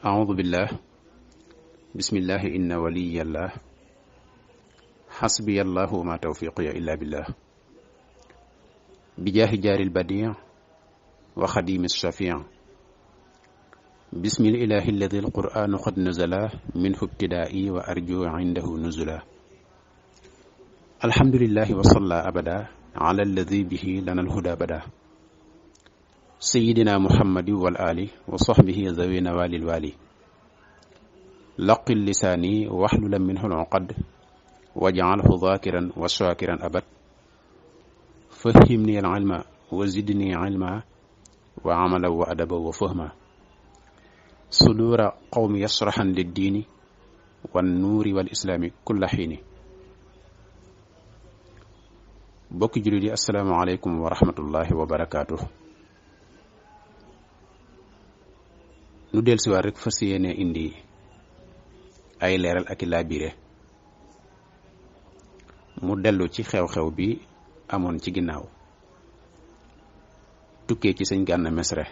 أعوذ بالله بسم الله إن ولي الله حسبي الله وما توفيقي إلا بالله بجاه جار البديع وخديم الشفيع بسم الإله الذي القرآن قد نزل منه ابتدائي وأرجو عنده نزلا الحمد لله وصلى أبدا على الذي به لنا الهدى بدا سيدنا محمد والآل وصحبه ذوي نوال الوالي لقل لساني واحلل منه العقد واجعله ذاكرا وشاكرا أبد فهمني العلم وزدني علما وعملا وأدبا وفهما صدور قوم يشرحا للدين والنور والإسلام كل حين بوك جلدي السلام عليكم ورحمة الله وبركاته nu del si waat rek fas yéene indi ay leeral ak i laabire mu dellu ci xew-xew bi amoon ci ginnaaw tukkee ci sëñ Gana Messere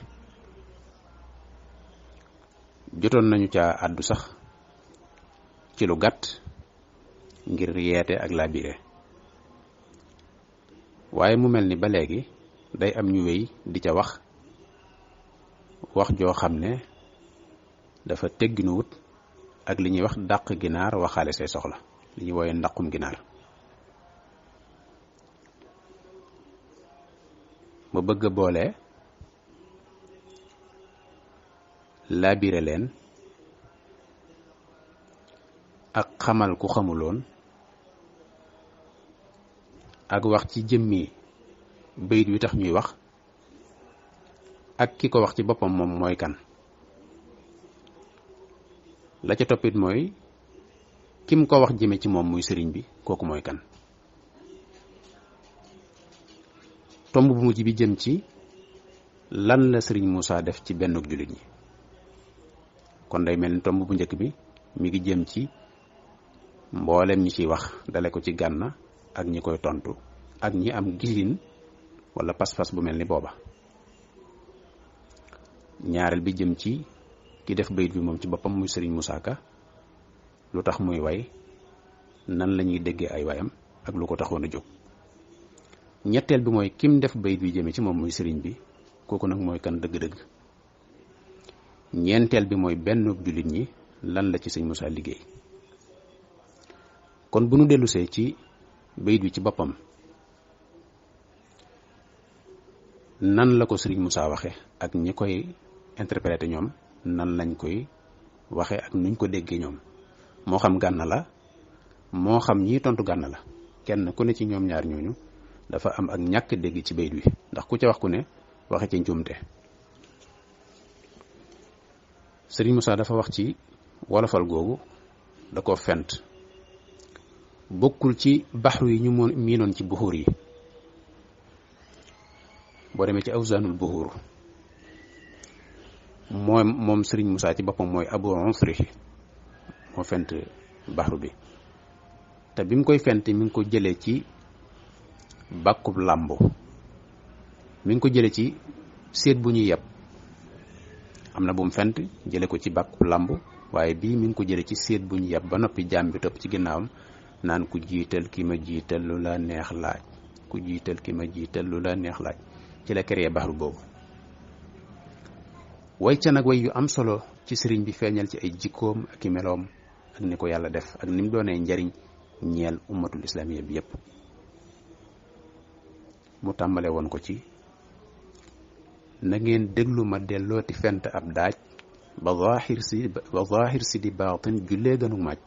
jotoon nañu ca àddu sax ci lu gàtt ngir yeete ak laabire waaye mu mel ni ba léegi day am ñu wéy di ca wax joo xam ne dafa tegginuwut ak li ñuy wax dàq ginaar waxaale say soxla li ñuy wooye ndaqum ginaar ma bëgg a boole laabire leen ak xamal ku xamuloon ak wax ci jëmmi bayit wi tax ñuy wax ak ki ko wax ci boppam moom mooy kan la ca toppit mooy kim ko wax jëme ci moom muy sëriñ bi kooku mooy kan tomb bu mujj bi jëm ci lan la sëriñ Moussa def ci bennuk jullit ñi kon day mel ni tomb bu njëkk bi mi ngi jëm ci mboolem ñi ciy wax dale ko ci Gana ak ñi koy tontu ak ñi am gisin wala pas-pas bu mel ni booba ñaareel bi jëm ci ki def bayit bi moom ci boppam muy sëriñ Moussa Ka lu tax muy way nan la ñuy déggee ay wayam ak lu ko taxoon a jóg ñetteel bi mooy kim def bayit bi jëme ci moom muy sëriñ bi kooku nag mooy kan dëgg-dëgg ñeenteel bi mooy benn jullit ñi lan la ci sëñ Moussa liggéey kon bu nu dellusee ci bayit bi ci boppam nan la ko sëriñ Moussa waxe ak ñi koy interpréter ñoom nan lañ koy waxe ak nuñ ko déggee ñoom moo xam Gana la moo xam ñi tontu Gana la kenn ku ne ci ñoom ñaar ñooñu dafa am ak ñàkk dégg ci bayit wi ndax ku ca wax ku ne waxe ci njuumte sëriñ Moussa dafa wax ci wolofal googu da ko fent bokkul ci baxru yi ñu miinoon ci buxur yi boo demee ci awsaanul buxur moom sëriñ Moussa ci boppam mooy abu unsri moo fent baxru bi te bi mu koy fent mi ngi ko jëlee ci bàkkub làmbu mi ngi ko jëlee ci séet bu ñuy yeb am na bu mu fent jële ko ci bàkkub làmbu waaye bii mi ngi ko jëlee ci séet bu ñu yeb ba noppi jaam bi topp ci ginnaawam naan ku jiital ki ma jiital lu la neex laaj ku jiital ki ma jiital lu la neex laaj ci la créé baxru boobu way ca nag way yu am solo ci sëriñ bi feeñal ci ay jikkoom ak i meloom ak ni ko yàlla def ak ni mu doonee njariñ ñeel ummatul islaamiya bi yépp mu tàmbale woon ko ci na ngeen déglu ma dellooti fent ab daaj ba zaahir si di baatin jullee gënu maaj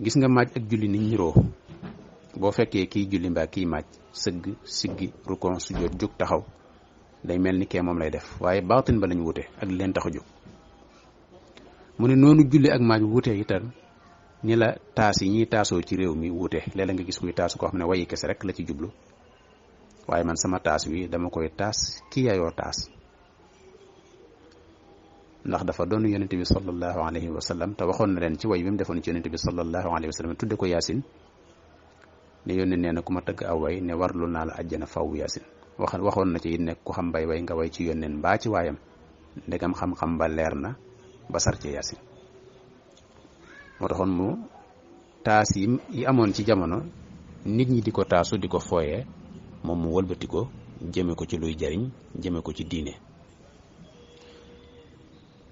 gis nga maaj ak julli ni ñiroo boo fekkee kiy julli mbaa kiy maaj sëgg siggi rukon sujjóot jóg taxaw day mel ni kee moom lay def waaye baatin ba lañ wute ak leen tax a jóg mu ne noonu julli ak maaj wute itam ni la taas yi ñuy taasoo ci réew mi wute léeg-léeg nga gis kuy taasu koo xam ne wayi kese rek la ci jublu waaye man sama taas wi dama koy taas ki yaayoo taas ndax dafa doon yonente bi sallallahu alayhi wa sallam te waxoon na leen ci way bi mu defoon ci yonente bi sallallahu alayhi wa sallam tudde ko yaasin ne yónne nee na ku ma tëgg aw way ne warlu naa la àjjana faw yaasin waxoon na ci it ne ku xam bay way nga way ci yónneen mbaa ci waayam ndegam xam-xam ba leer na ba sar ci yaasin moo taxoon mu taas yi amoon ci jamono nit ñi di ko taasu di ko fooyee moom mu wëlbati ko jëme ko ci luy jariñ jëme ko ci diine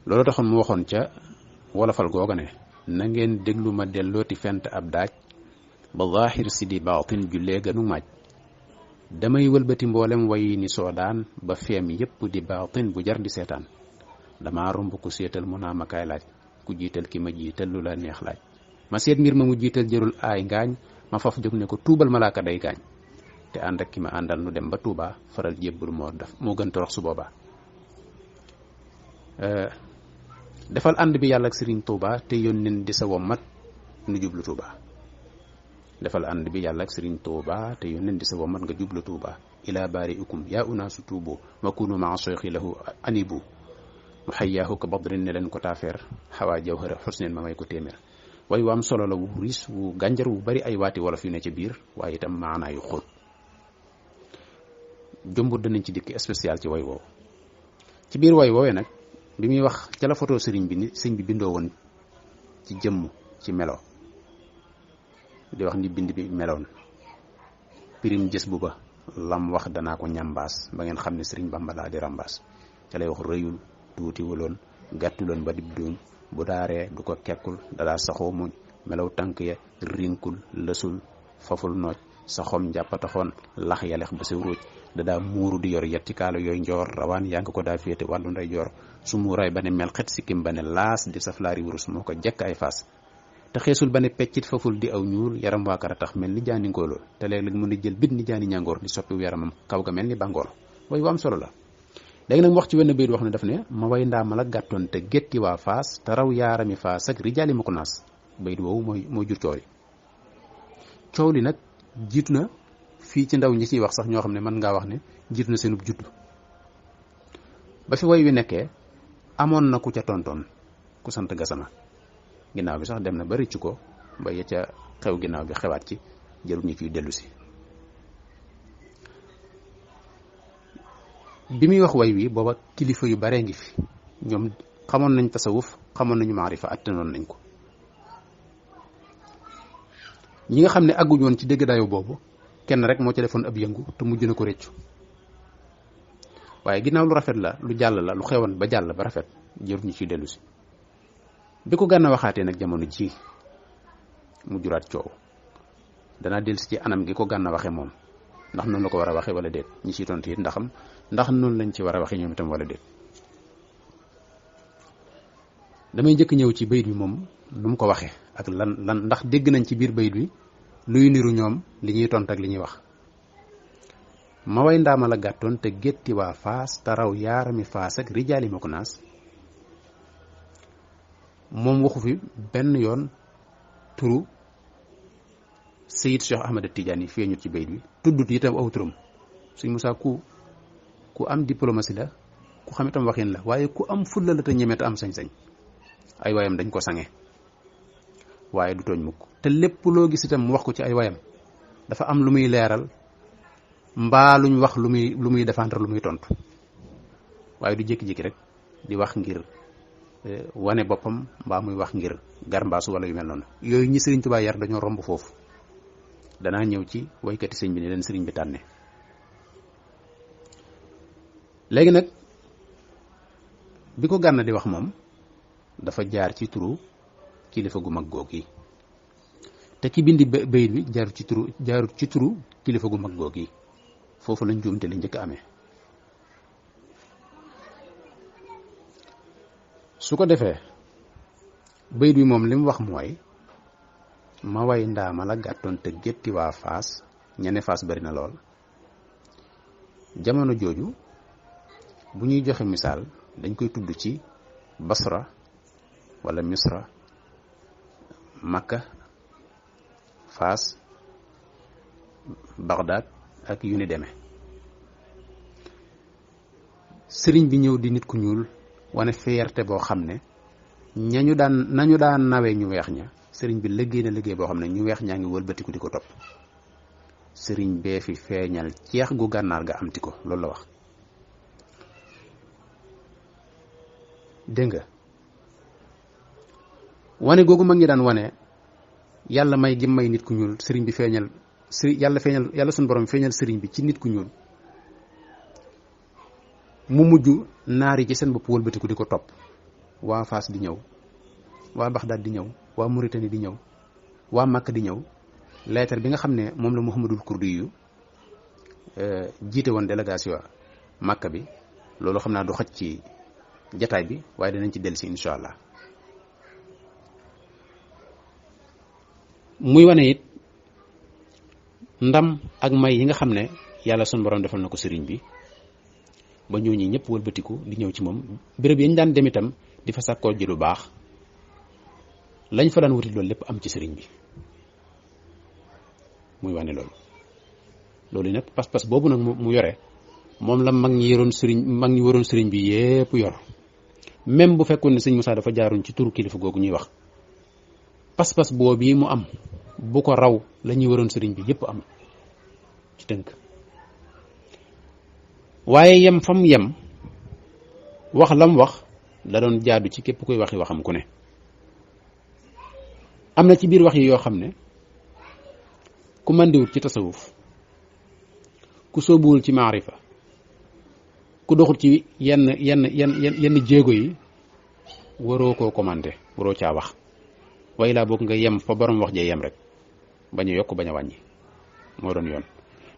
loolu taxoon mu waxoon ca wolofal googa ne na ngeen déglu ma dellooti fent ab daaj ba zaahir si di baatin jullee gënu maaj damay wëlbati mboolem wayi ni soodaan ba feem yépp di baatin bu jar di seetaan dama romb ku seetal mu naa ma kaay laaj ku jiital ki ma jiital lu la neex laaj ma seet mbir ma mu jiital jërul aay ngaañ ma faf jóg ne ko tuubal malaaka day gaañ te ànd ak ki ma àndal nu dem ba Tuuba faral jébbul moo gën torox su boobaa defal ànd bi yàlla ak Sëriñ Tuuba te yónneen di sa wommat nu jublu Tuuba defal ànd bi yàlla ak Sëriñ Tuuba te yónneen di sa wommat nga jublu Tuuba ila baari ukum yaa unaasu tuubu wa kunu maa soyxi lahu anibu mu xayyaahu ka badrin ne leen ko taafeer xawaa jawhara xusneen ma may ko téeméer waaye wu am solo la wu riis wu gànjar wu bari ay waati wolof yu ne ca biir waaye itam maanaa yu xóot jombut danañ ci dikk spécial ci way woowu ci biir way woowee nag bi muy wax ca la photo sëriñ bi ni sëñ bi bindoo woon ci jëmm ci melo di wax ni bind bi meloon pirim jës bu ba lam wax danaa ko ñambaas ba ngeen xam ne sëriñ Bamba laa di rambaas ca lay wax rëyul tuuti wuloon gàttuloon ba dib duñ bu daaree du ko kekkul dadaa saxoo muñ melaw tànk ya rinkul lësul faful nooj sa xom njàppataxoon lax yalex ba sa ruuj dadaa muuru di yor yetti kaala yooyu njoor rawaan yaa ngi ko daa féete wàllu nday joor su muuraay ba ne mel xet sikkim ba ne laas di saflaari wurus moo ko jekk ay faas te xeesul ba ne peccit faful di aw ñuul yaram waakara tax mel ni jaani ngóolool te léeg-léeg mën a jël bit ni jaani ñàngoor di soppiwu yaramam kaw ga mel ni bàngoor way wa am solo la léegi nag mu wax ci wenn bayit wax ne daf ne ma way ndaama la gàttoon te gétti waa faas te raw yaarami faas ak rijaali ma ko naas bayit woowu mooy jur coow li nag jiitu na fii ci ndaw ñi ciy wax sax ñoo xam ne mën ngaa wax ne jiitu na seenub judd ba fi way wi nekkee amoon na ku ca tontoon ku sant Gasama ginnaaw bi sax dem na ba rëccu ko ba ya ca xew ginnaaw bi xewaat ci jarul ñu ciy dellu si bi muy wax way wi booba kilifa yu baree ngi fi ñoom xamoon nañ tasawuf xamoon nañu maarifa attanoon nañ ko ñi nga xam ne àgguñ woon ci dégg dayo boobu kenn rek moo ca defoon ab yëngu te mujj na ko réccu waaye ginnaaw lu rafet la lu jàll la lu xewoon ba jàll ba rafet jarul ñu ciy dellu si bi ko Gana waxaatee nag jamono ji mu juraat coow danaa dellusi ci anam gi ko Gana waxe moom ndax noonu la ko war a waxe wala déet ñi ciy tontu it ndax noonu lañ ci war a waxe ñoom itam wala déet damay njëkk ñëw ci bayit bi moom nu mu ko waxe ak lan ndax dégg nañ ci biir bayit bi luy niru ñoom li ñuy tont ak li ñuy wax ma way ndaama la gàttoon te gétti waa faas te raw yaarami faas ak rijaali ma ko naas moom waxu fi benn yoon turu Seyid Cheikh Ahmed Tidiane yi feeñut ci bayit bi tuddut itam aw turam Sëñ Musaa ku am diplomatie la ku xam itam waxin la waaye ku am fulla la te ñeme te am sañ-sañ ay wayam dañ ko sange waaye du tooñ mukk te lépp loo gis itam mu wax ko ci ay wayam dafa am lu muy leeral mbaa luñ wax lu muy défendre lu muy tontu waaye du jékki-jékki rek di wax ngir wane boppam mbaa muy wax ngir garmbaasu wala yu mel noonu yooyu ñi Sëriñ Tuubaa yar dañoo romb foofu danaa ñëw ci waykati sëñ bi ne leen sëriñ bi tànne léegi nag bi ko Gana di wax moom dafa jaar ci turu kilifa gu mag goog yi te ki bindi bayit bi jaarut ci turu kilifa gu mag goog yi foofu lañ juumte li njëkk amee su ko defee bayit bi moom li mu wax mooy ma way ndaama la gàttoon te gétti waa faas ñene faas bari na lool jamono jooju bu ñuy joxe misaal dañ koy tudd ci Basra wala Misra Makka Faas Bagdad ak yu ni demee sëriñ bi ñëw di nit ku ñuul wane fierté boo xam ne nañu daan nawee ñu weex ña sëriñ bi liggéey na liggéey boo xam ne ñu weex ñaa ngi wëlbatiku di ko topp sëriñ bee fi feeñal ceex gu gànnaar ga amti ko loolu la wax dégg nga wane googu mag ñi daan wane yàlla may gi may nit ku ñuul sëriñ bi feeñal yàlla suñu borom feeñal sëriñ bi ci nit ku ñuul mu mujj naar yi ci seen bopp wëlbatiku di ko topp waa Faas di ñëw waa Baxdaad di ñëw waa Mauritanie di ñëw waa Makka di ñëw leetar bi nga xam ne moom la Muhammadul Kurdi yu jiite woon délégation Makka bi loolu xam naa du xaj ci jataay bi waaye danañ ci dellusi incha allah muy wane it ndam ak may yi nga xam ne yàlla sunu borom defal na ko sëriñ bi ba ñooñu ñëpp wëlbatiku di ñëw ci moom béréb yi ñu daan dem itam di fa sàkkoo ji lu baax lañ fa daan wuti loolu lépp am ci sëriñ bi muy wane loolu nag pas-pas boobu nag mu yore moom la mag ñi waroon sëriñ bi yépp yor même bu fekkoon ne sëñ Moussa dafa jaaruñ ci turu kilifa googu ñuy wax pas-pas boobu yi mu am bu ko raw la ñuy waroon sëriñ bi yépp am ci tënk waaye yem fam yem wax lam wax da doon jaadu ci képp kuy waxi waxam ku ne am na ci biir wax yi yoo xam ne ku màndiwut ci tasawuf ku soobuwul ci maarifa ku doxul ci yenn jéego yi waroo koo commandé waroo caa wax way laa boog nga yem fa borom wax jee yem rek bañ a yokk bañ a wàññi moo doon yoon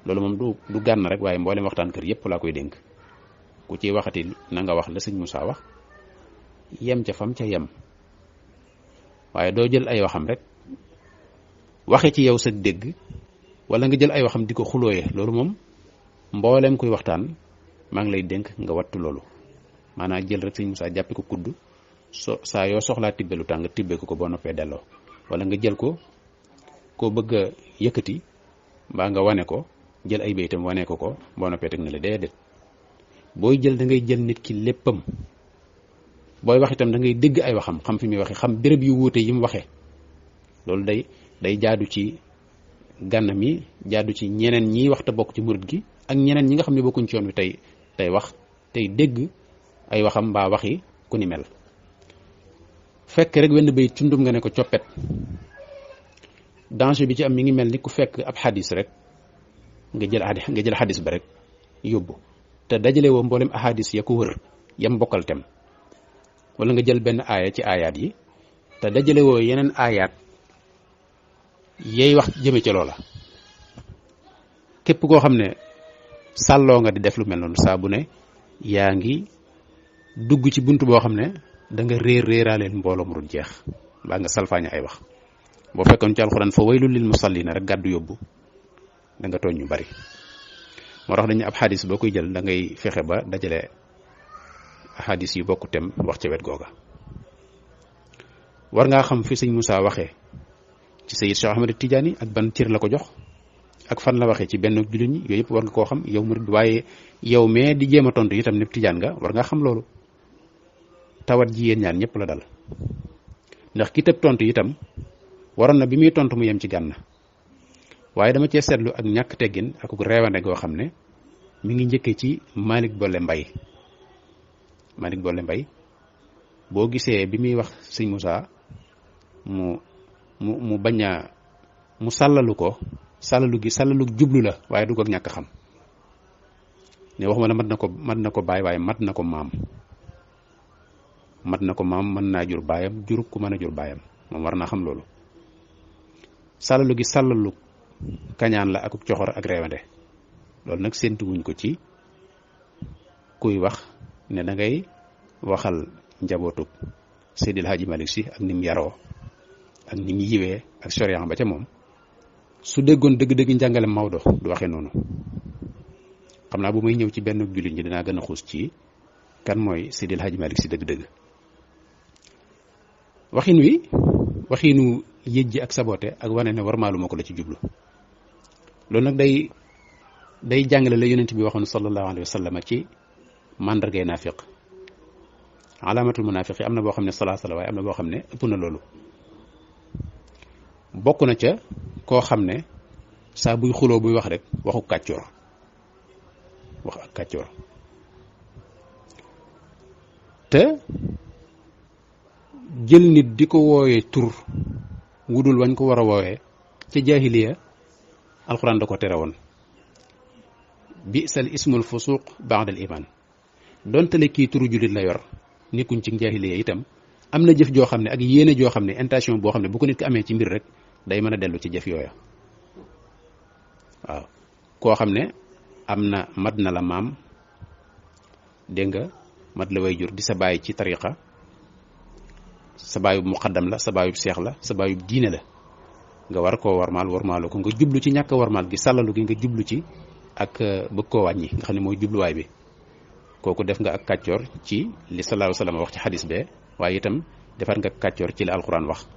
loolu moom du gànn rek waaye mboolem waxtaan kër yépp laa koy dénk ku ciy waxati na nga wax la sëñ Moussa wax yem ca fam ca yem waaye doo jël ay waxam rek waxe ci yow sa dégg wala nga jël ay waxam di ko xulooyee loolu moom mboolem kuy waxtaan maa ngi lay dénk nga wattu loolu maanaam jël rek sëñ Moussa jàppe ko kudd saa yoo soxlaa tibbe lu tàng tibbe ko boo noppee delloo wala nga jël ko koo bëgg a yëkkati mbaa nga wane ko jël ay baytam wane ko boo noppee teg na la déedéet booy jël da ngay jël nit ki léppam booy wax itam da ngay dégg ay waxam xam fi muy waxe xam béréb yu wuute yi mu waxee loolu day jaadu ci gànn mi jaadu ci ñeneen ñiy wax te bokk ci murit gi ak ñeneen ñi nga xam ne bokkuñ ci yoon wi tey wax tey dégg ay waxam mbaa waxi ku ni mel fekk rek wenn bay tundum nga ne ko coppet danger bi ci am mi ngi mel ni ku fekk ab xadis rek nga jël xadis ba rek yóbbu te dajale woo mboolem ahadis ya ko wër yam bokkal tem wala nga jël benn aaya ci aayaat yi te dajale woo yeneen aayaat yey wax jëme ci loola képp koo xam ne sàlloo nga di def lu mel noonu saa bu ne yaa ngi dugg ci bunt boo xam ne da nga réeraaleel mbooloo mu dul jeex mbaa nga salfaañe ay wax boo fekkoon ci alxuraan fa waylul lil musallina rek gàddu yóbbu da nga tooñ ñu bari moo tax dañu ab xadis boo koy jël da ngay fexe ba dajale xadis yu bokku tem wax ca wet googa war ngaa xam fi sëñ Moussa waxee ci Sayyid Cheikh Ahmad Tidiane ak ban cër la ko jox ak fan la waxee ci benn jullit ñi yooyu yëpp war nga koo xam yow murid waaye yow mais di jéem a tontu itam ne Tijaan nga war ngaa xam loolu tawat ji yéen ñaan ñëpp la dal ndax ki tëb tontu itam waroon na bi muy tontu mu yem ci gànn waaye dama cee seetlu ak ñàkk teggin ak reewande goo xam ne mi ngi njëkkee ci Malick Bolle Mbaye boo gisee bi muy wax sëñ Moussa mu bañ a mu sàllalu ko sàllalu jublu la waaye du ko ñàkk xam ne waxuma la mat na ko baay waaye mat na ko maam mën naa jur baayam jurub ku mën a jur baayam moom war naa xam loolu sàllalu kañaan la ak coxor ak reewande loolu nag séentuwuñ ko ci kuy wax ne da ngay waxal njabootug Seydil Hadji Malick Sy ak nim yaroo ak nim yiwee ak soriyan ba ca moom su déggoon dëgg-dëgg njàngale Maodo du waxee noonu xam naa bu may ñëw ci benn jullit ñi dinaa gën a xuus ci kan mooy Seydil Hadji Malick Sy dëgg-dëgg waxinu yëjji ak saboté ak wane ne warmaaluma ko la ci jublu loolu nag day jàngale la yonent bi waxoon sallallahu alayhi wa sallam ci màndargay naafiq alaamatul munaafiq yi am na boo xam ne salaasa la waaye am na boo xam ne ëpp na loolu bokk na ca koo xam ne saa buy xuloo buy wax rek wax ak kàccoor te jël nit di ko woowee tur wudul wañ ko war a woowee ca jaahiliya alxuraan da ko tere woon bi'sal ismul fusuq ba'dal iman dontale kii turu jullit la yor nekkuñ ci jaahiliya itam am na jëf joo xam ne ak yéene joo xam ne intention boo xam ne bu ko nit ki amee ci mbir rek day mën a dellu ci jëf yooya waaw koo xam ne am na mat na la maam dégg nga mat la way jur di sa baay ci tariqa sa baayub muqaddam la sa baayub seex la sa baayub diine la nga war koo warmaalu ko nga jublu ci ñàkk warmaal gi sàllalu gi nga jublu ci ak bëgg koo wàññi nga xam ne mooy jubluwaay bi kooku def nga ak kàccoor ci li sallallahu alayhi wa sallam wax ci xadis bee waaye itam defar nga kàccoor ci li alquran wax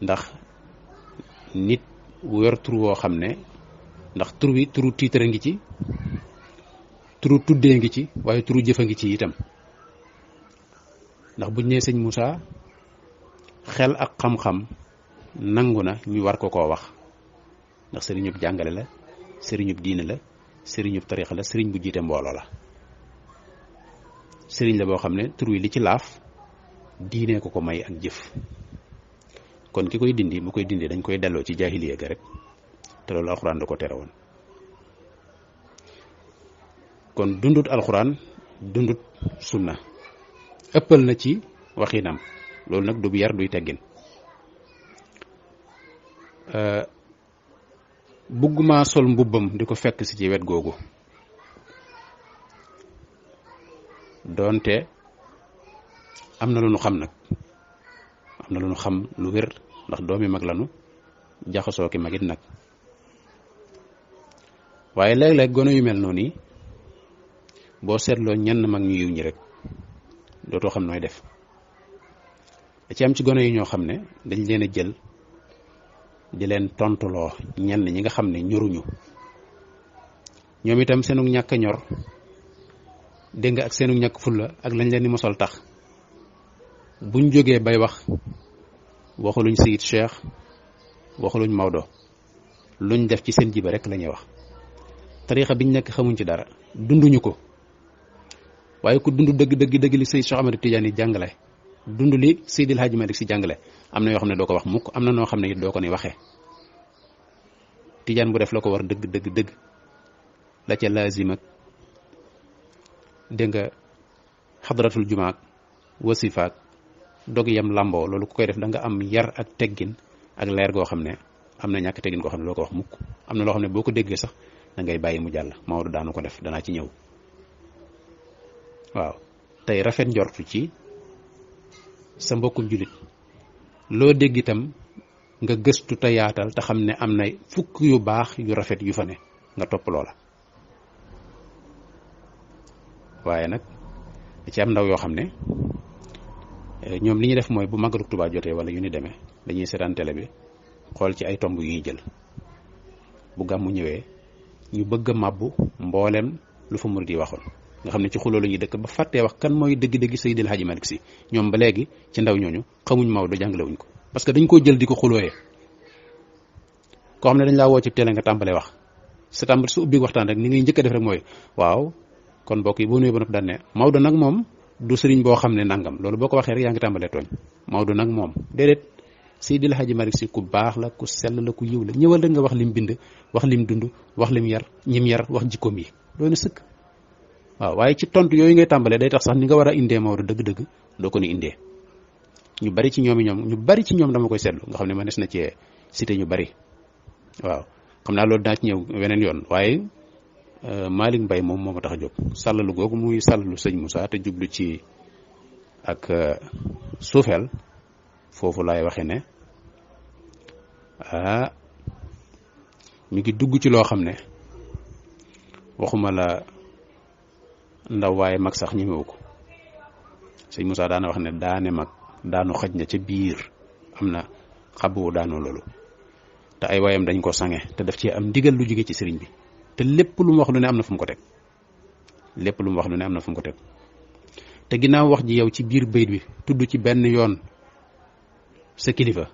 ndax nit yor tur woo xam ne ndax tur wi turu tiitara ngi ci turu tuddee ngi ci waaye turu jëfa ngi ci itam ndax buñ nee sëñ Moussa xel ak xam-xam nangu na ñu war ko koo wax ndax sëriñub jàngale la sëriñub diine la sëriñub tarixa la sëriñ bu jiite mbooloo la sëriñ la boo xam ne tur wi li ci laaf diine ko may ak jëf kon ki koy dindi bu koy dindi dañ koy delloo ci jaahiliya ga rek te loolu alxuraan da ko tere woon kon dundut alxuraan dundut sunna ëppal na ci waxinam loolu nag du yar duy teggin bugguma sol mbubbam di ko fekk si ci wet googu doonte am na lu nu xam nag am na lu nu xam lu wér ndax doomi mag lanu jaxasoo ki magit nag waaye léeg-léeg gone yu mel noonu boo seetloo ñenn mag ñu yiw ñi rek dootoo xam nooy def da ci am ci gone yi ñoo xam ne dañ leen a jël di leen tontuloo ñenn ñi nga xam ne ñoruñu ñoom itam seenu ñàkk a ñor dégg nga ak seenu ñàkk fulla ak lañ leen di mosal tax buñ jógee bay wax waxuluñ Sayid Cheikh waxuluñ Maodo luñ def ci seen jiba rek la ñuy wax tariixa biñ nekk xamuñ ci dara dunduñu ko waaye ku dund dëgg li Sayid Cheikh Ahmad Tidiane yi jàngale dund li Seydil Hadji Malick si jàngale am na yoo xam ne doo ko wax mukk am na noo xam ne it doo ko ni waxee Tidiane bu def la ko war dëgg la ca laazim ak dégg nga xadratul jumaak wasifaak dog yam làmboo loolu ku koy def da nga am yar ak teggin ak leer goo xam ne am na ñàkk teggin goo xam ne doo ko wax mukk am na loo xam ne boo ko déggee sax da ngay bàyyi mu jàll Maodo daanu ko def danaa ci ñëw waaw tey rafet njortu ci sa mbokkum jullit loo dégg itam nga gëstu te yaatal te xam ne am na fukk yu baax yu rafet yu fa ne nga topp loola waaye nag da ci am ndaw yoo xam ne ñoom li ñuy def mooy bu màggalu Tuubaa jotee wala yu ni demee dañuy seetaan télé bi xool ci ay tomb yu ñuy jël bu gàmmu ñëwee ñu bëgg a màbbu mbooleem lu fa murid yi waxoon nga xam ne ci xuloo la ñuy dëkk ba fàttee wax kan mooy dëgg-dëgg Seydil Hadji Malick Sy ñoom ba léegi ci ndaw ñooñu xamuñ Maodo jàngalewuñ ko parce que dañ koo jël di ko xulooyee koo xam ne dañ laa woo ci télé nga tàmbalee wax sa tàmbali su ubbi waxtaan rek ni ngay njëkk a def rek mooy waaw kon mbokk yi boo nuyoo ba noppi daan ne Maodo nag moom du sëriñ boo xam ne nangam loolu boo ko waxee rek yaa ngi tàmbalee tooñ Maodo nag moom déedéet Seydil Hadji Malick Sy ku baax la ku sell la ku yiw la ñëwal rek nga wax lim bind wax lim dund wax lim yar ñim yar wax jikkoom yi doy na sëkk waaw waaye ci tontu yooyu ngay tàmbalee day tax sax ni nga war a indee Maodo dëgg-dëgg doo ko ni indee ñu bari ci ñoom dama koy seetlu nga xam ne ma des na ci cité ñu bari waaw xam naa loolu dinaa ci ñëw weneen yoon waaye Malick Mbaye moom moo ma tax a jóg sàllalu googu muy sàllalu sëñ Moussa te jublu ci ak suufeel foofu laay waxe ne mi ngi dugg ci loo xam ne waxuma la ndaw waaye mag sax ñemewu ko sëñ Moussa daana wax ne daane mag daanu xaj na ca biir am na xabu daanoo loolu te ay waayam dañ ko sange te daf ci am ndigal lu jóge ci sëriñ bi te lépp lu mu wax lu ne am na fu mu ko teg lépp lu mu wax lu ne am na fu mu ko teg te ginnaaw wax ji yow ci biir bayit bi tudd ci benn yoon sa kilifa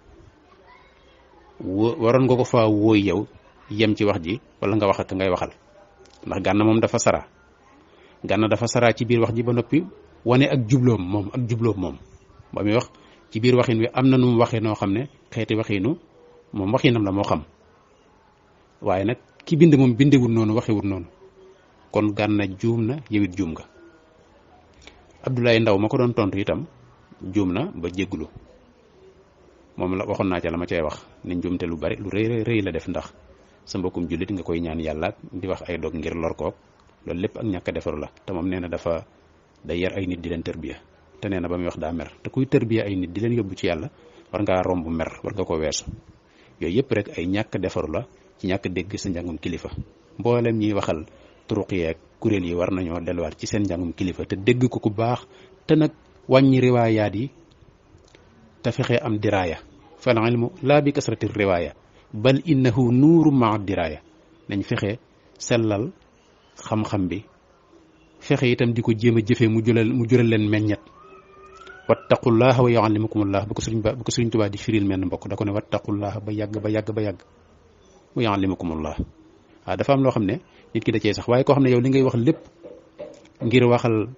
waroon nga ko fa wóoy yow yem ci wax ji wala nga wax ak ngay waxal ndax Gana moom dafa sara ci biir wax ji ba noppi wane ak jubloom moom ba muy wax ci biir waxin wi am na nu mu waxee noo xam ne xeeti waxinu moom waxinam la moo xam waaye nag ki bind moom bindewul noonu waxewul noonu kon Gana juum na yow it juum nga. Abdoulaye Ndaw ma ko doon tontu itam juum na ba jégglu moom la waxoon naa ca la ma cay wax ne njuumte lu bari lu rëy la def ndax sa mbokkum jullit nga koy ñaan yàlla di wax ay dog ngir lor koog loolu lépp ak ñàkk a defaru la te moom nee na dafa day yar ay nit di leen tërbiya te nee na ba muy wax daa mer te kuy tërbiya ay nit di leen yóbbu ci yàlla war ngaa romb mer war nga ko weesu yooyu yëpp rek ay ñàkk defaru la ci ñàkk dégg sa njàngum kilifa mboolem ñiy waxal turuq yeeg kuréel yi war nañoo delluwaat ci seen njàngum kilifa te dégg ko ku baax te nag wàññi riwaayaat yi te fexe am diraaya fal ilmu laa bi kasrati riwaaya bal innahu nuuru maa diraaya nañ fexe sellal xam-xam bi fexe itam di ko jéem a jëfee mu jural leen meññet wattaqullaha wa yuallimukumullah bu ko Sëriñ Tuubaa di firil menn mbokk da ko ne wattaqullaha ba yàgg wa yuallimukumullah waaw dafa am loo xam ne nit ki da cee sax waaye koo xam ne yow li ngay wax lépp ngir waxal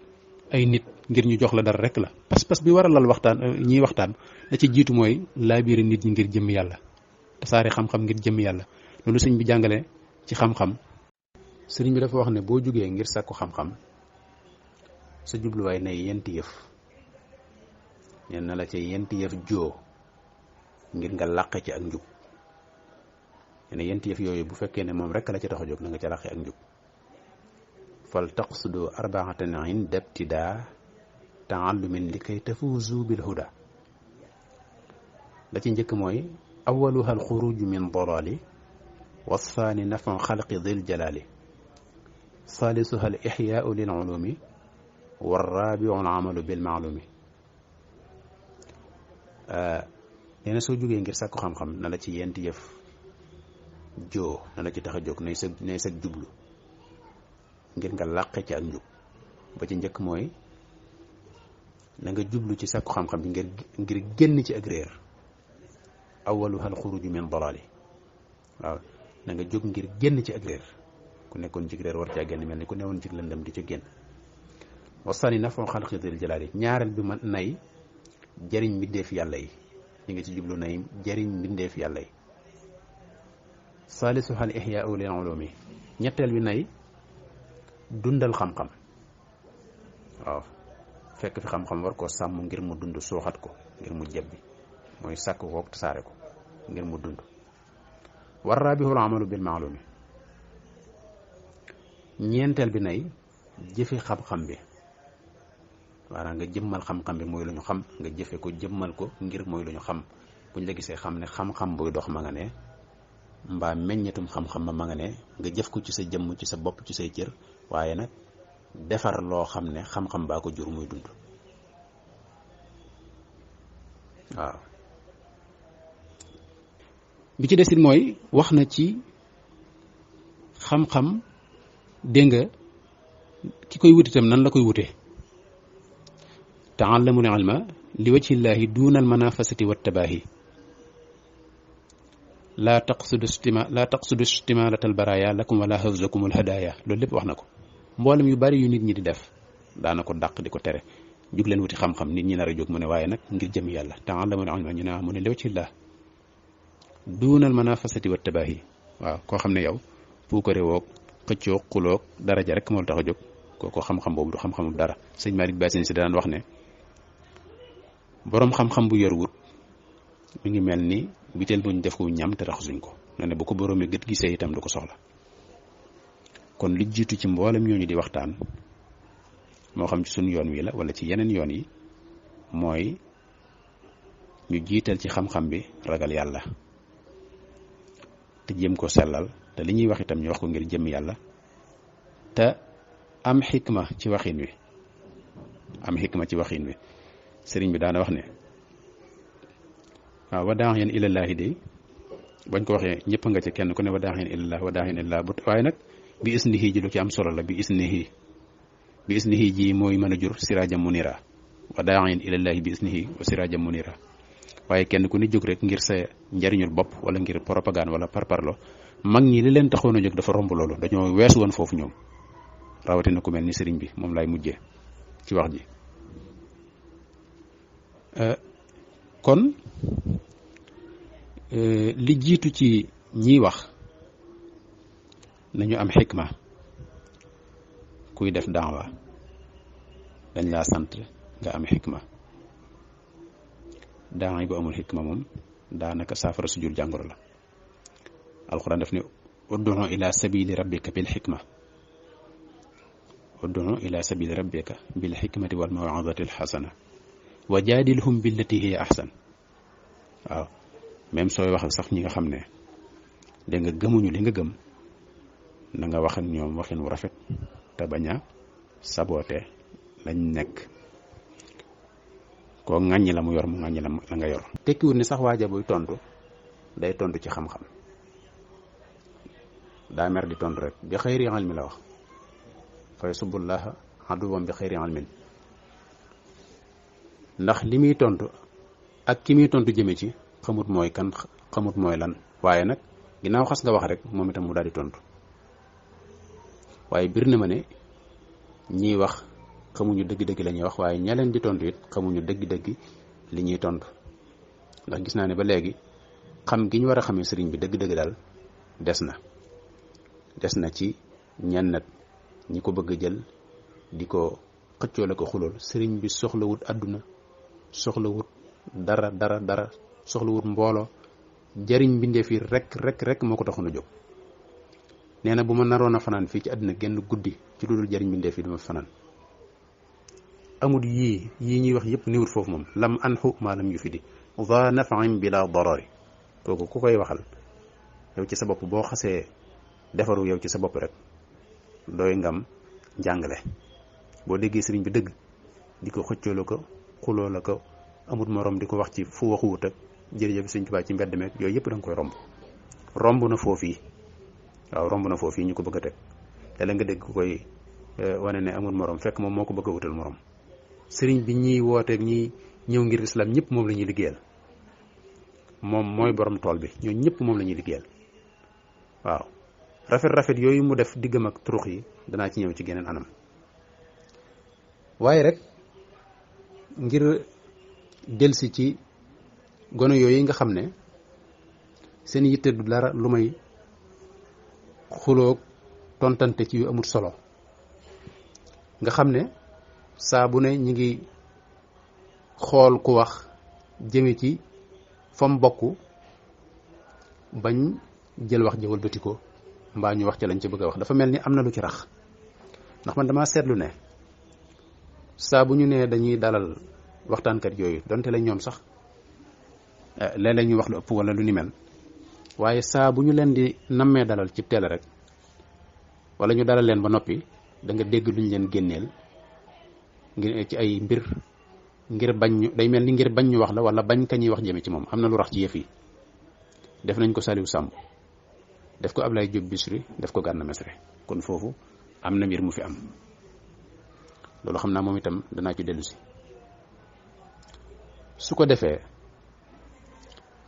ay nit ngir ñu jox la dara rek la pas-pas bi war a lal waxtaan ñiy waxtaan la ci jiitu mooy laabiire nit ñi ngir jëm yàlla tasaare xam-xam ngir jëm yàlla loolu sëñ bi jàngale ci xam-xam. sëriñ bi dafa wax ne boo jógee ngir sàkku xam-xam sa jubluwaay nay yenti yëf ñen na la ca yenti yëf joo ngir nga làqe ci ak njub ne yenti yëf yooyu bu fekkee ne moom rek la ca tax a jóg na nga ca làqe ak njub fal taqsudu arbaatan inda ibtidaa taallumin li kay tafuuzu bil huda la ci njëkk mooy awaluha al xuruju min dalali والثاني نفع خلق ذي الجلال ثالثها الإحياء للعلوم والرابع العمل بالمعلوم nee na soo jógee ngir sàkku xam-xam na la ci yenti yëf joo na la ci tax a jóg nay sa jublu ngir nga làqe ci ak njub ba ci njëkk mooy na nga jublu ci sàkku xam-xam bi ngir génn ci ak réer awaluha al xuruju min dalali waaw na nga jóg ngir génn ci ak réer ku nekkoon ci réer war caa génn mel ni ku newoon ci lëndëm di ca génn wasani nafon xalqi dil jalaali ñaareel bi ma nay jëriñ mbindeef yàlla yi ñu ngi ci jublu nay jëriñ mbindeef yàlla yi saalisu xal ihyaau lil ulumi ñetteel bi nay dundal xam-xam waaw fekk fi xam-xam war koo sàmm ngir mu dund suuxat ko ngir mu jebbi mooy sàkk ko tasaare ko ngir mu dund war raabihul amalu bil maalumi ñeenteel bi nay jëfe xam-xam bi waara nga jëmmal xam-xam bi mooy lu ñu xam nga jëfe ko jëmmal ko ngir mooy lu ñu xam buñ la gisee xam ne xam-xam buy dox ma nga ne mbaa meññetum xam-xam ma nga ne nga jëf ko ci sa jëmm ci sa bopp ci say cër waaye nag defar loo xam ne xam-xam baa ko jur muy dund waaw bi ci desit mooy wax na ci xam-xam dégg nga ki koy wut itam nan la koy wute taallamul ilma li wajhillaahi duunal manafasati wa tabaahi laa taqsudu istimalatal baraya lakum wala hawzakumul hadaya loolu lépp wax na ko mboolem yu bari yu nit ñi di def daana ko dàq di ko tere jug leen wuti xam-xam nit ñi nar a jóg mu ne waaye nag ngir jëm yàlla taallamul ilma ñu ne mu ne li wajhillah duunal manafasati wa tabaahi waaw koo xam ne yow puukare woog xëccoog xuloog daraja rek moo tax a jóg kooku xam-xam boobu du xam-xamu dara sëñ Malick Bassine si daan wax ne boroom xam-xam bu yor wut mi ngi mel ni biteel buñ def ko ñam te raxasuñ ko ne ne bu ko boroomi gët gisee itam du ko soxla kon li jiitu ci mboolem ñooñu di waxtaan moo xam ci suñu yoon wi la wala ci yeneen yoon yi mooy ñu jiital ci xam-xam bi ragal yàlla te jéem ko sellal te li ñuy wax itam ñu wax ko ngir jëm yàlla te am xikma ci waxin wi sëriñ bi daana wax ne waaw wadaaxiyan ilallaahi de bañ ko waxee ñëpp nga ci kenn ku ne wadaaxiyan ilallah waaye nag bi isnihi ji lu ci am solo la bi isnihi ji mooy mën a jur siraajam munira wadaaxiyan ilallaahi bi isnihi wa siraajam munira waaye kenn ku ne jóg rek ngir sa njariñul bopp wala ngir propagande wala parparlo mag ñi li leen taxoon a jóg dafa romb loolu dañoo weesu woon foofu ñoom rawatina ku mel ni sëriñ bi moom lay mujjee ci wax ji kon li jiitu ci ñiy wax nañu am xikma. kuy def daawa dañ laa sant nga am xikma. daawa yi bu amul xikma moom daanaka saafara su jur jàngoro la. alxuraan daf ne ud'u ila sabili rabbika bil xikma. ud'u ila sabili rabbika bil xikmati wal maw'izati al xasana wa jaadilhum billati hiya ahsan. waaw même sooy wax ak sax ñi nga xam ne da nga gëmuñu li nga gëm na nga wax ak ñoom waxin wu rafet te bañ a saboote lañ nekk. koo ŋàññi la mu yor mu ŋàññi la nga yor. tekkiwul ni sax waaja buy tontu day tontu ci xam-xam daa mer di tontu rek bi xayri ilmi la wax fa yasubullaha aduwwan bi xayri ilmin. ndax li muy tontu ak ki muy tontu jëme ci xamut mooy kan xamut mooy lan. waaye nag ginnaaw xas nga wax rek moom itam mu daal di tontu. waaye bir na ma ne ñiy wax xamuñu dëgg-dëgg la ñuy wax waaye ña leen di tontu it xamuñu dëgg-dëgg li ñuy tontu. ndax gis naa ne ba léegi xam gi ñu war a xamee sëriñ bi dëgg-dëgg daal des na ci ñenn ñi ko bëgg a jël di ko xëccoo la ko xulool. sëriñ bi soxlawut àdduna soxlawut dara soxlawut mbooloo jariñ mbindeef yi rek moo ko taxoon a jóg. nee na bu ma naroon a fanaan fii ci àdduna genn guddi ci lu dul jariñ mbindeef yi duma fanaan. amul yii ñuy wax yëpp niwut foofu moom lam anxu maa lam yu fi di za nafain bila darari. kooku ku koy waxal yow ci sa bopp boo xasee defaru yow ci sa bopp rek dooy ngam njàngale. boo déggee sëriñ bi dëgg di ko xëccoo la ko xuloo la ko amut morom di ko wax ci fu waxuwut ak jërëjëf sëriñ Tuubaa ci mbedd meeg yooyu yëpp da nga koy romb na foofii. waaw romb na foofii ñu ko bëgg a teg te la nga dégg ku koy wane ne amul morom fekk moom moo ko bëgg a wutal morom. sëriñ bi ñiy wooteeg ñi ñëw ngir islam ñëpp moom la ñuy liggéeyal. moom mooy borom tool bi ñoo ñëpp moom la ñuy liggéeyal. waaw rafet yooyu mu def diggam ak turux yi danaa ci ñëw ci geneen anam. waaye rek ngir delsi ci gone yooyu nga xam ne seen yitte du dara lu may xuloog tontante ci yu amul solo. nga xam ne saa bu ne ñi ngi xool ku wax jëme ci fam bokk bañ jël wax jëwal bëti ko mbaa ñu wax ca lañ ci bëgg a wax. dafa mel ni am na lu ci rax. ndax man dama seetlu ne saa bu ñu nee dañuy dalal waxtaankat yooyu donte la ñoom sax léeg-léeg ñu wax lu ëpp wala lu ni mel. waaye saa bu ñu leen di nammee dalal ci télé rek wala ñu dalal leen ba noppi da nga dégg luñ leen génneel ngir ci ay mbir ngir bañ ñu day mel ni ngir bañ ñu wax la wala bañ ka ñuy wax jëme ci moom. am na lu rax ci yëf yi. def nañ ko Saliou Samb def ko Ablaye Diop Bichri def ko Gana Messere. kon foofu am na mbir mu fi am. loolu xam naa moom itam danaa ci dellu si. su ko defee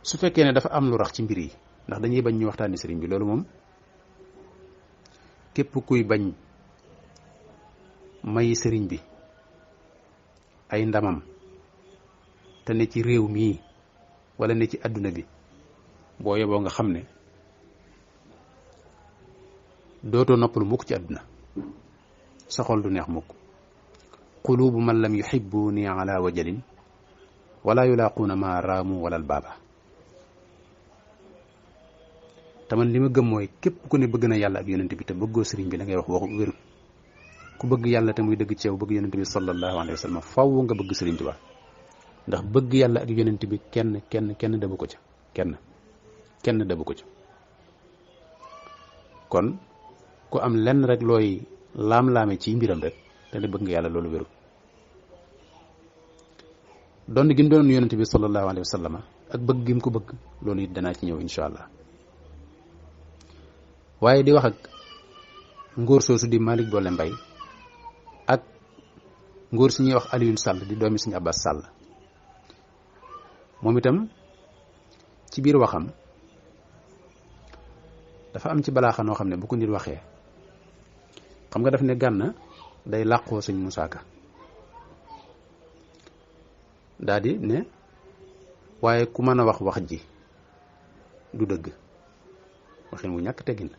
su fekkee ne dafa am lu rax ci mbir yi ndax dañuy bañ ñu waxtaani sëriñ bi loolu moom képp kuy bañ may sëriñ bi ay ndamam te ne ci réew mii wala ne ci àdduna bi boo yeboo nga xam ne dootoo noppalu mukk ci àdduna. sa xol du neex mukk. qulubu man lam yuhibbuni ala wajalin wala yulaaquuna ma raamu wala albaaba. te man li ma gëm mooy képp ku ne bëgg na yàlla ak yonent bi te bëggoo sëriñ bi da ngay wax waxu wér. ku bëgg yàlla te muy dëgg ci yow bëgg yonent bi sallallahu alayhi wa sallam faw nga bëgg sëriñ Tuubaa. ndax bëgg yàlla ak yonent bi kenn dabu ko ca kenn dabu ko ca. kon ku am lenn rek looy laam-laame ci mbiram rek te ne bëgg nga yàlla loolu wérul. doon gi mu doon yonent bi sallallahu alayhi wa sallam ak bëgg gi mu ko bëgg loolu it danaa ci ñëw incha allah. waaye di wax ak ngóor soosu di Malick Bolle Mbaye ak ngóor si ñuy wax Alioune Sall di doomi Sëriñ Abbas Sall moom itam ci biir waxam dafa am ci balaaxa noo xam ne bu ko nit waxee xam nga daf ne Gana day làqoo Sëñ Musaa Ka daal di ne waaye ku mën a wax ji du dëgg, waxin wu ñàkk teggin la.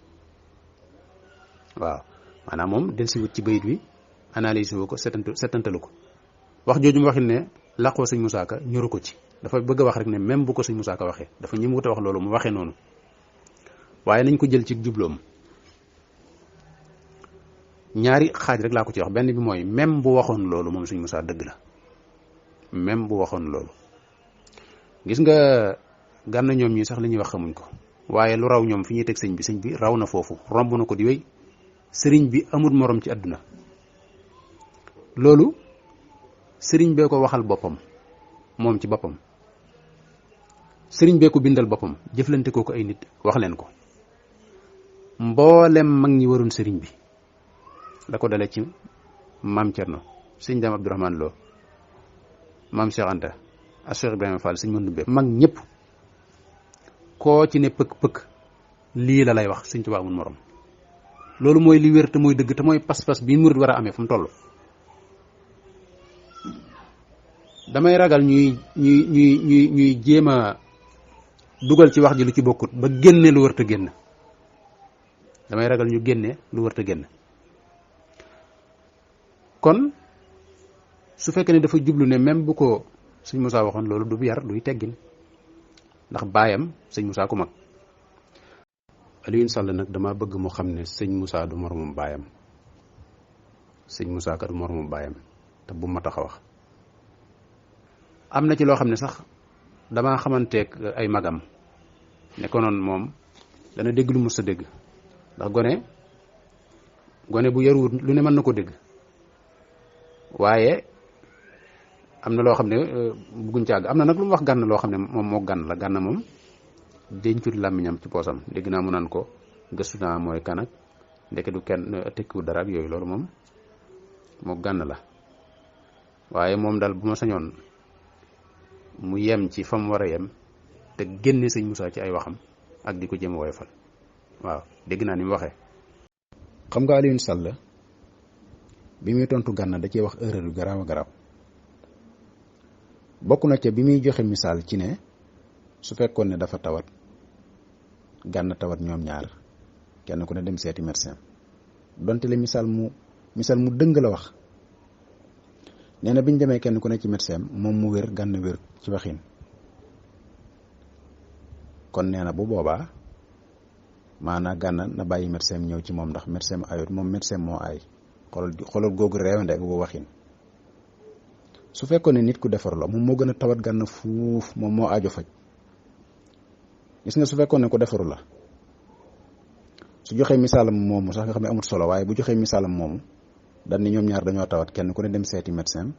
waaw maanaam moom dellusiwut ci bayit wi analyse woo ko setantalu ko wax jooju mu waxin ne làqoo sëñ Moussa Ka ñoru ko ci, dafa bëgg a wax rek ne même bu ko sëñ Moussa Ka waxee dafa ñi mu wut a wax loolu mu waxee noonu, waaye nañ ko jël ci jubloom. ñaari xaaj rek laa ko ci wax, benn bi mooy même bu waxoon loolu moom sëñ Moussa dëgg la, même bu waxoon loolu. gis nga Gana ñoom ñi sax li ñuy wax xamuñ ko, waaye lu raw ñoom fi ñuy teg sëñ bi raw na foofu, romb na ko di wéy. sëriñ bi amul morom ci àdduna, loolu sëriñ bee ko waxal boppam, moom ci boppam sëriñ bee ko bindal boppam, jëflante koo ko ay nit wax leen ko. mboolem mag ñi waroon sëriñ bi la ko dale ci maam Cerno, sëñ Daam Abdourahmane Lo, maam Cheikh Anta ak Cheikh Ibrahima Fall, sëñ Mandumbe, mag ñëpp koo ci ne pëkk lii la lay wax, sëñ Tuubaa amul morom. loolu mooy li wér te mooy dëgg te mooy pas-pas bi murid war a amee fu mu toll. damay ragal ñuy jéem a dugal ci wax ji lu ci bokkut ba génne lu wër te génn, damay ragal ñu génne lu wër te génn. kon su fekkee ne dafa jublu ne même bu ko sëñ Moussa waxoon loolu du yar duy teggin, ndax baayam sëñ Moussa ku mag. Alioune Sall nag dama bëgg mu xam ne sëñ Moussa du moromum baayam, sëñ Moussa ka du moromum baayam, te bu ma tax a wax. am na ci loo xam ne sax damaa xamanteeg ay magam ne ko noonu moom dana dégg lu mus sa dégg, ndax gone bu yaruwut lu ne mën na ko dégg, waaye am na loo xam ne bugguñ ci àgg. am na nag lu mu wax Gana loo xam ne moom moo Gana moom dencut làmmiñam ci poosam, dégg naa mu naan ko gëstu naa mooy kan ak ndeke du kenn tekkiwul dara ak yooyu, loolu moom moo Gana la. waaye moom daal bu ma sañoon mu yem ci fa mu war a yem te génne sëñ Moussa ci ay waxam ak di ko jëm woyofal. waaw dégg naa ni mu waxee. xam nga Alioune Sall bi muy tontu Gana da cee wax erreur yu garaaw a garaaw. bokk na ca bi muy joxe misaal ci ne su fekkoon ne dafa tawat Gana tawat ñoom ñaar kenn ku ne dem seeti médecin, donte le misaal mu dëng la wax. nee na bi ñu demee kenn ku ne ci médecin moom mu wér Gana wér ci waxin. kon nee na bu boobaa maanaam Gana na bàyyi médecin ñëw ci moom ndax médecin ayut, moom médecin moo ay. xoolal googu réewande ak bu waxin. su fekkoon ne nit ku defar la moom moo gën a tawat Gana fuuf, moom moo aajo faj. gis nga su fekkoon ne ko defaru la su joxee misaalam moomu sax nga xam ne amut solo, waaye bu joxee misaalam moomu dañ ni ñoom ñaar dañoo tawat kenn ku ne dem seeti médecin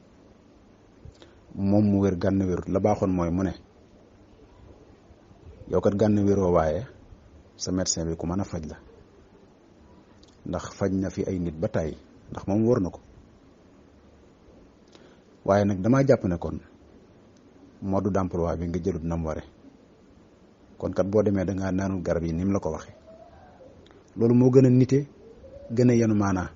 moom mu wér Gana wérut. la baaxoon mooy mu ne yow kat Gana wéroo, waaye sa médecin bi ku mën a faj la, ndax faj na fi ay nit ba tàyyi, ndax moom wóor na ko. waaye nag damaa jàpp ne kon mode d'emploi bi nga jëlut nam ware, kon kat boo demee dangaa naanul garab yi ni mu la ko waxee. loolu moo gën a nite, gën a yenu maanaa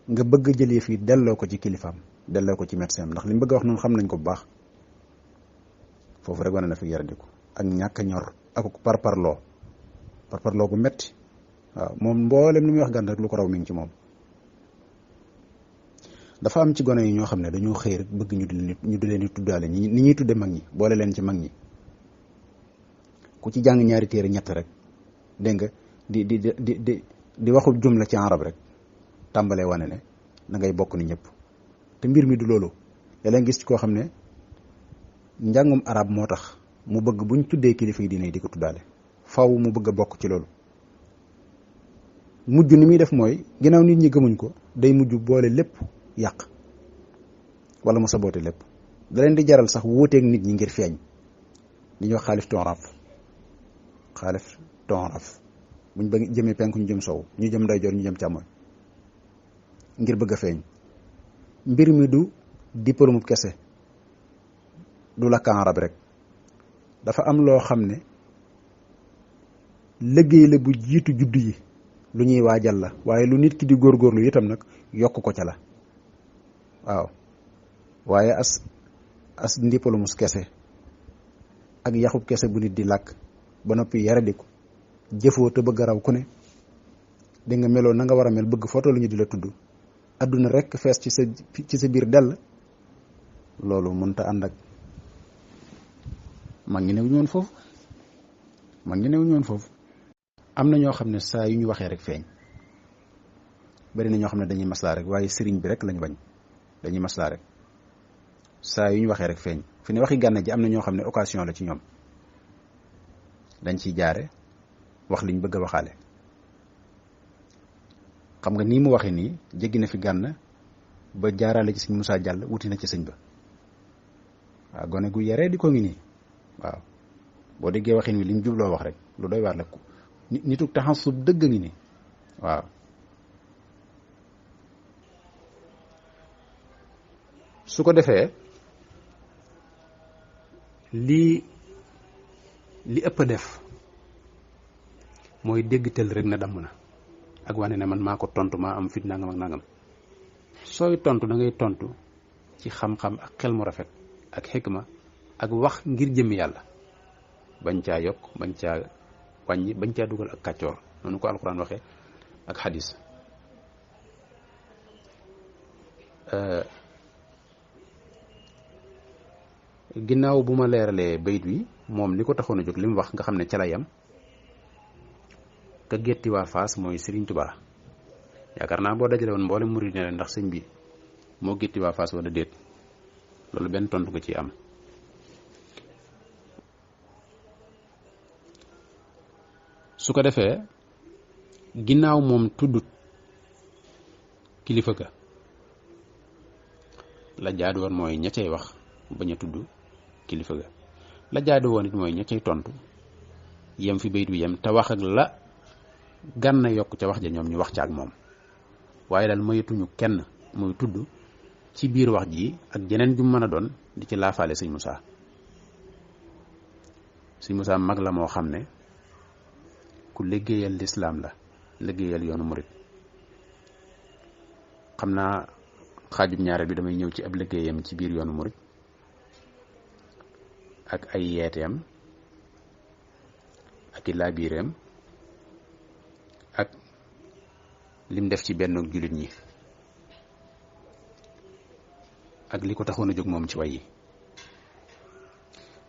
nga bëgg a jëlee fii delloo ko ci kilifaam, delloo ko ci médecin ndax li mu bëgg a wax noonu xam nañ ko bu baax. foofu rek wane na fi yaradiku ak ñàkk a ñor ak parparloo bu metti. waaw moom mboolem li muy wax Gana rek lu ko raw mi ngi ci moom. dafa am ci gone yi ñoo xam ne dañoo xëy rek bëgg ñu di leen di tuddaale ni ñuy tudde mag ñi, boole leen ci mag ñi. ku ci jàng ñaari téere ñett rek dégg nga di waxul jumla ci arab rek tàmbalee wane ne da ngay bokk ni ñëpp. te mbir mi du loolu. léeg-léeg gis ci koo xam ne njàngum arab moo tax mu bëgg buñ tuddee kilifa yi diine di ko tuddaale, faw mu bëgg a bokk ci loolu. mujj ni muy def mooy ginnaaw nit ñi gëmuñ ko, day mujj boole lépp yàq wala mu saboote lépp. da leen di jaral sax wuuteeg nit ñi ngir feeñ. li ñuy wax xaalif tonraf buñ bëgg jëmee penku ñu jëm sow, ñu jëm ndeyjoor ñu jëm càmmoñ ngir bëgg a feeñ. mbir mi du diplôme kese, du làkk arab rek. dafa am loo xam ne liggéey la bu jiitu juddu yi, lu ñuy waajal la, waaye lu nit ki di góorgóorlu itam nag yokk ko ca la. waaw waaye as ndippalumus kese ak yaxub kese bu nit di làkk ba noppi yaradiku jëfoo te bëgg a raw ku ne di nga meloo na nga war a mel bëgg foto lu ñu di la tudd adduna rekk fees ci sa biir dell loolu mënta ànd ak mag ñi newuñu woon foofu am na ñoo xam ne saa yu ñu waxee rek feeñ bari na ñoo xam ne dañuy maslaa rek waaye sëriñ bi rek lañu bañ dañuy maslaa rek saa yu ñu waxee rek feeñ fi ne waxi Gana ji am na ñoo xam ne occasion la ci ñoom dañ ciy jaare wax liñ bëgg a waxaale xam nga nii mu waxee nii jéggi na fi Gana ba jaarale ci sëñ Moussa Diall wuti na ci sëñ ba waaw gone gu yaree di ko ngi nii waaw boo déggee waxin wi li mu jubloo wax rek lu doy waar la nitu taxasub dëgg ngi nii waaw su ko defee li ëpp a def mooy dégg tël rek na damm na ak wane ne man maa ko tontu maa am fit nangam ak nangam sooy tontu da ngay tontu ci xam-xam ak xel mu rafet ak xikma ak wax ngir jëmmi yàlla bañ caa yokk bañ caa wàññi bañ caa dugal ak kàccoor noonu ko alxuraan waxee ak xadis ginnaaw bu ma leeralee bayit wi moom li ko taxoon a jóg li mu wax nga xam ne ca la yam ka gétti waa Faas mooy Serigne Touba yaakaar naa boo dajale woon mboolem murid ne ndax sëñ bi moo gétti waa Faas wala déet loolu benn tontu ko ci am su ko defee ginnaaw moom tuddut kilifa ga la jaadu woon mooy ña cay wax bañ a tudd kilifa ga la jaadu woon it mooy ña cay tontu yem fi bayit bi yem te wax ak la Gana yokk ca wax ja ñoom ñu wax ca ak moom waaye daal mayatuñu kenn muy tudd ci biir wax ji ak jeneen ju mën a doon di ci laafaale sëñ Moussa mag la moo xam ne ku liggéeyal lislaam la liggéeyal yoonu murit xam naa xaajub ñaareel bi damay ñëw ci ab liggéeyam ci biir yoonu murit ak ay yeeteem ak i laabiireem ak lim def ci benn jullit ñi ak li ko taxoon a jóg moom ci way yi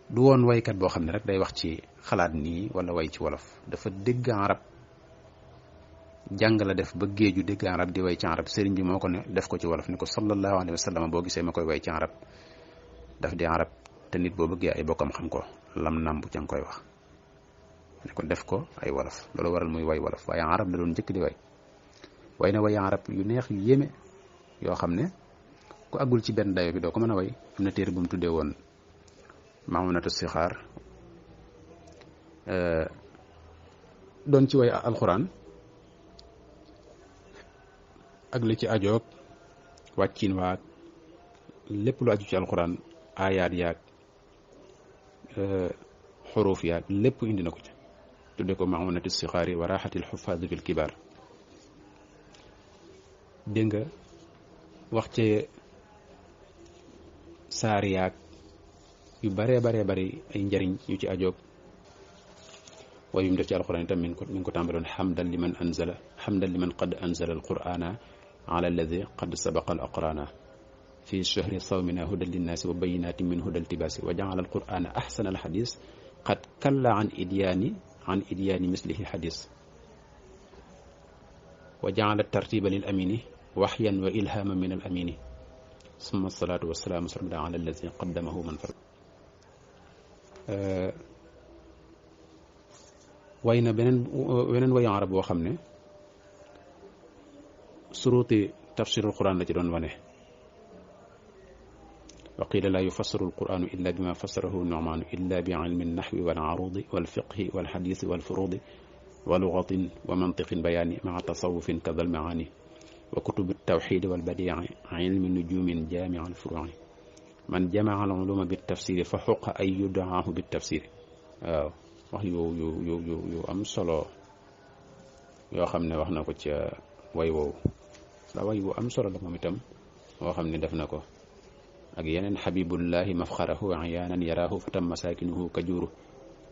du woon waykat boo xam ne rek day wax ci xalaat nii wala way ci wolof dafa dégg arab jàng la def ba géeju dégg arab di way ci arab sëriñ bi moo ko ne def ko ci wolof ni ko sallallahu alayhi wa sallam boo gisee ma koy way ci arab daf di arab te nit boo bëggee ay bokkam xam ko lam nàmb ca nga koy wax ne ko def ko ay wolof loolu waral muy way wolof waaye arab la doon njëkk di way na way arab yu neex yu yéeme yoo xam ne ku àggul ci benn dayo bi doo ko mën a way am na téere bu mu tuddee woon Mamunatu Sixaar doon ci way alxuraan ak li ci ajoog wàccin waag lépp lu aju ci alxuraan aayaat yaag xuruuf yaag lépp indi na ko ci tudde ko Mamunatu Sixaari wa raaxatil xufaaz fil kibaar dégg nga wax ci saar yaag yu baree bari ay njariñ yu ci ajoog waaye yu mu def ci alquran itam mi ngi ko tàmbaloon xamdan liman qad anzala alqurana ala alladi qad sabaqa al aqrana fi shahri sawmina hudan linnaasi wa bayinatin min huda altibaasi wa jaala alqurana ahsana alxadis qad kalla an idyaani mislihi xadis wa jaala tartiba lil amini waxyan wa ilhama min al amini summa salaatu wasalaamu sarmada ala alladi qaddamahu man far way na beneen wayu arab boo xam ne suruuti tafsirul quran la ci doon wane wa qila la yufassiru alquranu illa bima fassarahu nu'manu illa bi ilmi nahwi wal arudi wal fiqhi wal hadisi wal furudi wa lugatin wa mantiqin bayani maa tasawufin kadal maani wa kutubi tawxidi wal badii ilmi nujumin jaami'a al furu'i man jamaa al uluma bi tafsiri fa xuqa ay yudaahu bi tafsiri waaw wax yu am solo yoo xam ne wax na ko ca way woowu la way wu am solo la moom itam moo xam ne def na ko ak yeneen xabibullahi mafxarahu ayaanan yaraahu fatam masaakinuhu kajuuru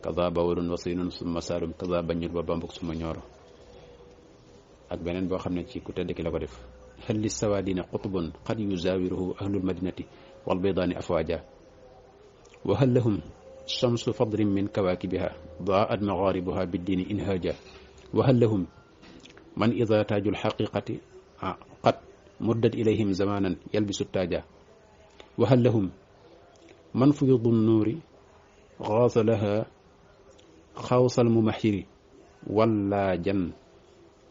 kaza bawalun wasinun summa saalum kaza bañul ba bambuk suma ñooro ak beneen boo xam ne ci ku tedd ki la ko def hal li sawaadina qutbun qad yuzaawiruhu ahlul madinati wal baydaani afwaaja wa hal lahum shamsu fadrin min kawaakibiha daat magaaribuha biddiini inhaaja wa hal lahum man ida taaju lxaqiqati qad muddat ilayhim zamanan yalbisu taaja wa hal lahum man fuyudu nuuri xaasa laha xawsal mumaxiri walla jan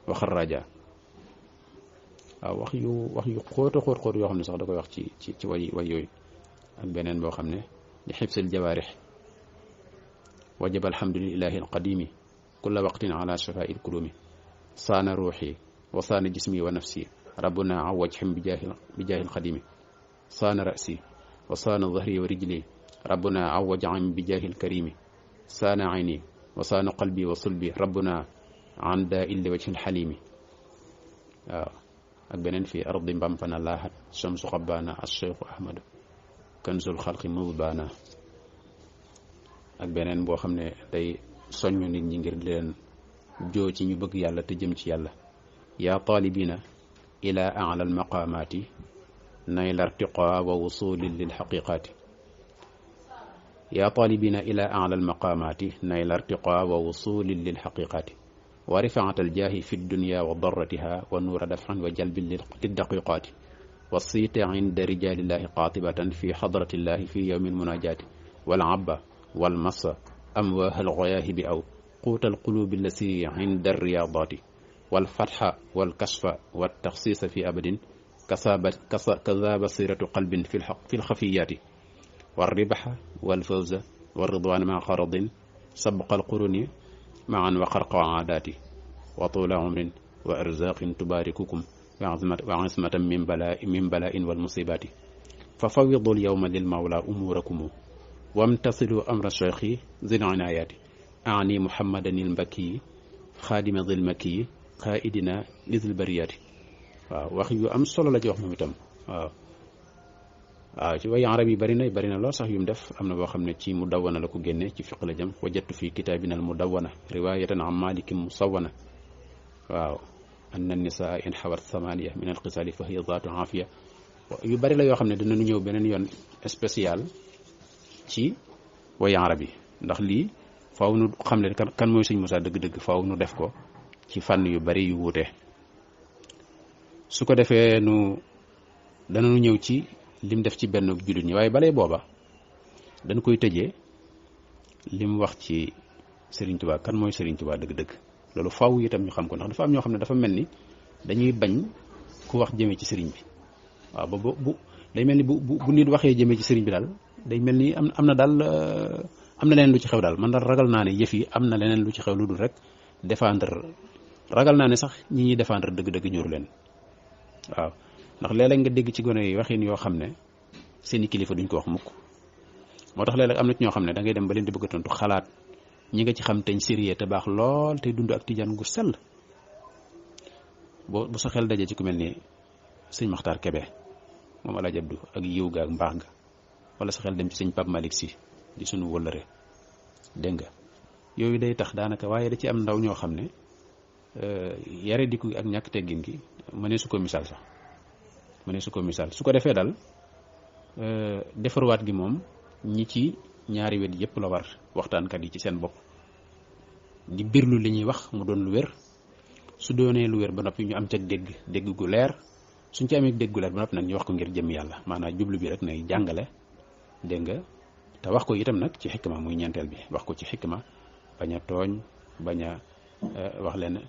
wa xarraja waaw wax yu xóota xóot yoo xam ne sax da koy wax ci way yooyu ak beneen boo xam ne li xibsil jawaarix wajaba alhamdulilahi alqadimi kulla waqtin ala shafaa il kulumi saana ruuxi wa saana jismi wa nafsi rabbuna awajhim bijaahi alqadimi saana rasi wa saana dhahri wa rijli rabbuna awajhim bijaahi alkarimi saana ayni wa saana qalbi wa sulbi rabbuna an daa illi wajhi alxalimi waaw ak beneen fii ardi mbampana laahat shamsu xabbaana alcheikhu ahmadu kanzul xalqi muzbaana ak beneen boo xam ne day soññ nit ñi ngir leen joo ci ñu bëgg yàlla te jëm ci yàlla yaa taalibina ila ala almaqaamaati nayla irtiqaa wa wusulin lilxaqiqaati yaa taalibina ila ala almaqaamaati nayla irtiqaa wa wusulin lilxaqiqaati wa rifaat aljaahi fi dunya wa darratiha wa nuura dafan wa jalbin liddaqiqaati wa siita inda rijaalillahi qaatibatan fi xadratillahi fi yowmi almunajaati wal abba wal massa amwaaha algoyaahibi aw quuta alqulubi allati inda alriyaadaati wal fatxa wal kashfa wa taxsiisa fi abadin kaza basiratu qalbin fi lxafiyaati wal ribaxa wal fawza wal ridwaan maa qaradin sabqa alquruni maan wa xarqa aadaati wa tuula umrin wa arzaqin tubaarikukum wa ismatan min bala'in wal musibaati fa fawidu lyawma lil mawla umuurakum wamtasilu amra cheikhi zil inaayaati ani muhammadan il mbakki xaadima zil makki xaaidina lizil bariyaati waaw wax yu am solo la ci wax moom itam waaw ci way arab yi bari na lool sax yu mu def am na boo xam ne ci mudawana la ko génne ci fiq la jëm wajadtu fi kitaabina al mudawana riwayatan an malikin musawana waaw anna nisaa in xawat samaniya min al xisaali fa hiya zaatu aafiya yu bari la yoo xam ne dinañu ñëw beneen yoon spécial ci way arab yi ndax lii faaw nu xam ne kan mooy sëñ Moussa dëgg-dëgg faaw nu def ko ci fànn yu bari yu wuute su ko defee danañu ñëw ci lim def ci benn jullit ñi waaye balay booba dañ koy tëjee lim wax ci Serigne Touba kan mooy Serigne Touba dëgg-dëgg loolu faaw itam ñu xam ko ndax dafa am ñoo xam ne dafa mel ni dañuy bañ ku wax jëmee ci Serigne bi waaw ba bu day mel ni bu nit waxee jëmee ci Serigne bi daal day mel ni am na daal am na leneen lu ci xew daal man daal ragal naa ne yëf yi am na leneen lu ci xew lu dul rek défendre ragal naa ne sax ñi ñuy défendre dëgg-dëgg ñoru leen waaw ndax léeg-léeg nga dégg ci gone yi waxin yoo xam ne seeni kilifa duñ ko wax mukk moo tax léeg-léeg am na ci ñoo xam ne da ngay dem ba leen di bëgg a tontu xalaat ñi nga ci xam teñ sérieux te baax lool tey dund ak tijaan gu sell bu sa xel dajee ci ku mel ni sëñ Maxtaar Kebe moom Alaaji Abdu ak yiw ga ak mbaax ga wala sa xel dem ci sëñ Pape Malick Si di sunu wëllëre dégg nga yooyu day tax daanaka waaye da ci am ndaw ñoo xam ne yare di ko ak ñàkk teggin gi mënee su ko misaal sax mënee su ko misaal su ko defee daal defarwaat gi moom ñi ci ñaari wet yëpp la war waxtaankat yi ci seen bopp di birlu li ñuy wax mu doon lu wér su doonee lu wér ba noppi ñu am ca dégg gu leer suñ ci amee dégg gu leer ba noppi nag ñu wax ko ngir jëm yàlla maanaam jublu bi rek nay jàngale dégg nga te wax ko itam nag ci xikma muy ñeenteel bi wax ko ci xikma bañ a tooñ bañ a wax leen